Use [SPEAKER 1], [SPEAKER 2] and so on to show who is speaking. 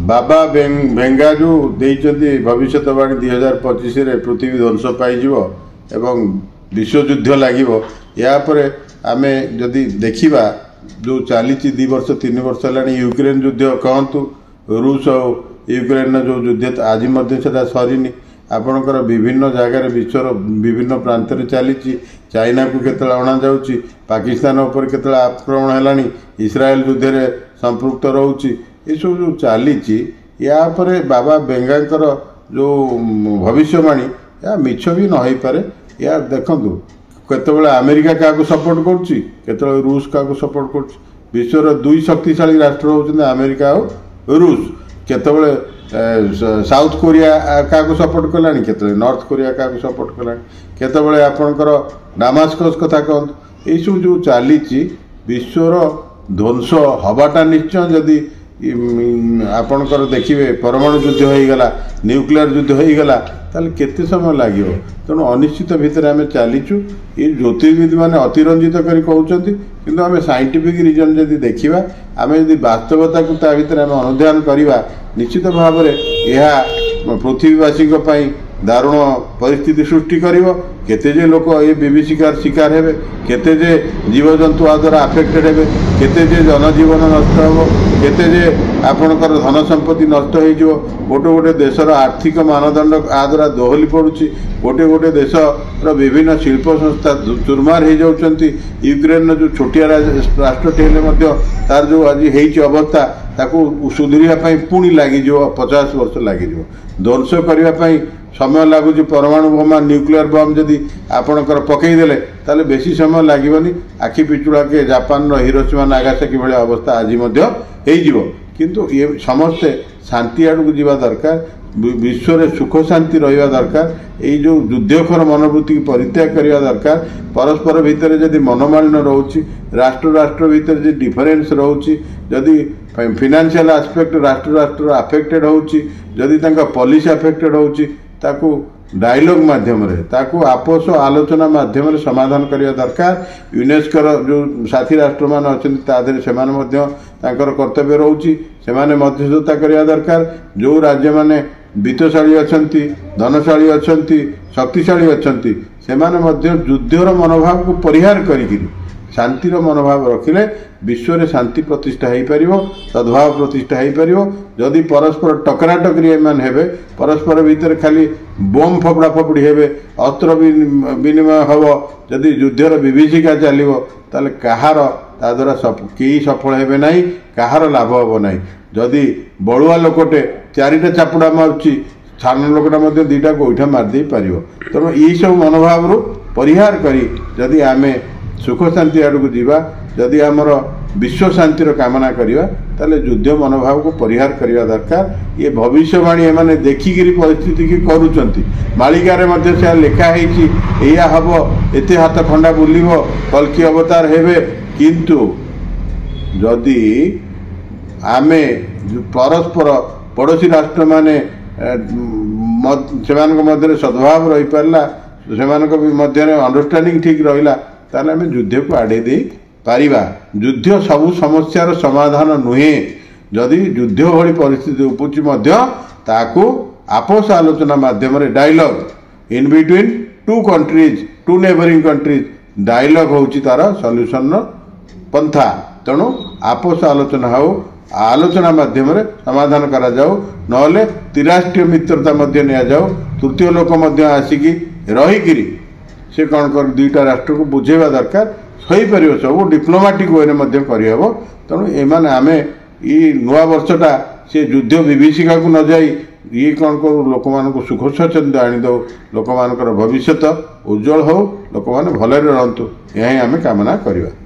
[SPEAKER 1] बाबा बेंगारू देइचंदी भविष्यवाणी 2025 रे पृथ्वी ध्वंस पाइजिवो एवं विश्वयुद्ध लागिवो। या परे आमे जदि देखिबा जो चली 2 वर्ष 3 वर्ष है यूक्रेन युद्ध कहतु रूस और यूक्रेन जो युद्ध आज सरीनी आपणकर विभिन्न जगार विश्वर विभिन्न प्रांत चली चाइना को केतला अणा जाउची पाकिस्तान उपर केतला आक्रमण है इस्राएल युद्ध रे संपृक्त रोची ये सब जो चली या परे बाबा बेंगांकर जो भविष्यवाणी या मिछ भी न हो पारे। या देखंतु केतबेले अमेरिका क्या सपोर्ट कर रूस क्या सपोर्ट कर विश्वर 2 शक्तिशाली राष्ट्र होउछन अमेरिका और रूस। केतबेले साउथ कोरिया क्या सपोर्ट कलानी केतबेले नॉर्थ कोरिया क्या सपोर्ट कलानी केतबेले आपणकर डामास्कस कथा कहतु यही सब जो चली विश्वर ध्वंस हवाटा निश्चय जदि आपणकर देखिए परमाणु युद्ध हो गला न्यूक्लियर युद्ध हो गला ताले केते समय लगे तेणु अनिश्चित भितर आम चलीचु। ये ज्योतिर्विद मैंने अतिरंजित कर कहते किंतु आम साइंटिफिक रीजन जदि देखा आम जदि वास्तवता को ता भितर आम अनुध्यान करवा निश्चित भाव में यह पृथ्वीवासी दारुण परिस्थिति सृष्टि करिवो। केते जे लोक ये विभीषिकार शिकार हेबे केते जे जीवजंतु आ द्वारा अफेक्टेड हेबे केते जे जनजीवन नष्ट हो केते जे आपणकर धन संपत्ति नष्ट हो गोटे गोटे देशर आर्थिक मानदंड आ द्वारा दोहली पड़ुछि गोटे गोटे देशर विभिन्न शिल्प संस्था चुरमार हो जाउछंती। यूक्रेन जो छोटिया राष्ट्रटी हेले तार जो आज हेइछि अवस्था ताकू सुधरिया पुणी लगी 50 वर्ष लगी ध्वंस करने समय लगुच परमाणु बोमा न्यूक्लियर बम जदि आपणकर पकईदेले ताले बेसी समय लगभग आखि पिचुड़ा के जापान हिरोशिमा नागासाकी भाई अवस्था आज हो किंतु ये समस्ते शांति आड़ को दरकार विश्व में सुख शांति रहा दरकार ये जो युद्धखोर मनोवृत्ति की परित्याग करने दरकार परस्पर भितर जदि मनोमालिन्य रोचे राष्ट्र राष्ट्र भितर जो डिफरेन्स रोचे जदि फाइनेंशियल आस्पेक्ट राष्ट्र राष्ट्र अफेक्टेड होदी पॉलिसी अफेक्टेड होची ताकू डायलॉग माध्यम ताकू आपस आलोचना माध्यम समाधान करने दरकार। यूनेस्को जो साथी राष्ट्र मान अच्छा से कर्तव्य रोचे से मध्यस्थता करने दरकार। जो राज्य माने वित्तशाली अच्छा धनशाली अच्छा शक्तिशाली अच्छा से युद्धर मनोभाव को परिहार करी शांतिर मनोभाव रखिले विश्व में शांति प्रतिष्ठा हो पार सद्भाव प्रतिष्ठा हो पार। जदि परस्पर टकरा टकरी एम हे परस्पर भितर खाली बम फपड़ा फपड़ी हे अस्त्र विनिमय हम जदि युद्धर विभीषिका चलो ताले कहार ता द्वारा कई सफल हे ना कहार लाभ हम ना। जदि बड़ुआ लोकटे 4टा चापुड़ा मारुची साधारण लोकटा 2टा गोईठा मारदे पार। तेणु यही सब मनोभाव परिहार करी जदि आमे सुख शांति आड़ को जीवा जदि आमर विश्व शांतिर कामना करवा ताले युद्ध मनोभाव को परिहार करने दरकार। ये भविष्यवाणी एमाने देखिकी परिस्थिति की करुचंती मालिकार से लिखाही या हम एते हाथ खंडा बुलिब कल्कि अवतार हेबे किंतु जदि आमे परस्पर पड़ोशी राष्ट्र माने से सद्भाव रही पारला से अंडरस्टैंडिंग ठीक रहा ताले आमे युद्ध को आड़े दे पारिबा। युद्ध सबु समस्यार समाधान नुहे जदि युद्ध भली परिस्थिति उपजी ताकू आपस आलोचना माध्यम dialogue in between 2 countries 2 neighbouring countries dialogue होउची तार सॉल्यूशन पंथा। तेणु आपस आलोचना हो आलोचना माध्यम समाधान करा जाऊ नहले त्रिराष्ट्रीय मित्रता मध्य निया जाऊ तृतीय लोक मध्य आसिकी रहीकिरी से कौन कर 2टा राष्ट्र को बुझेवा दरकार सही पार सब डिप्लोमेटिक वे में करहब। तेणु एमाने आमे ये नुआ वर्षटा से युद्ध विभीषिका को न जाई ये कौन करूँ लोक मान सुख स्वच्छंद आनीदे लोक मान भविष्य उज्जवल हो लोक मैंने भलरे रहतु यही आम कामना करवा।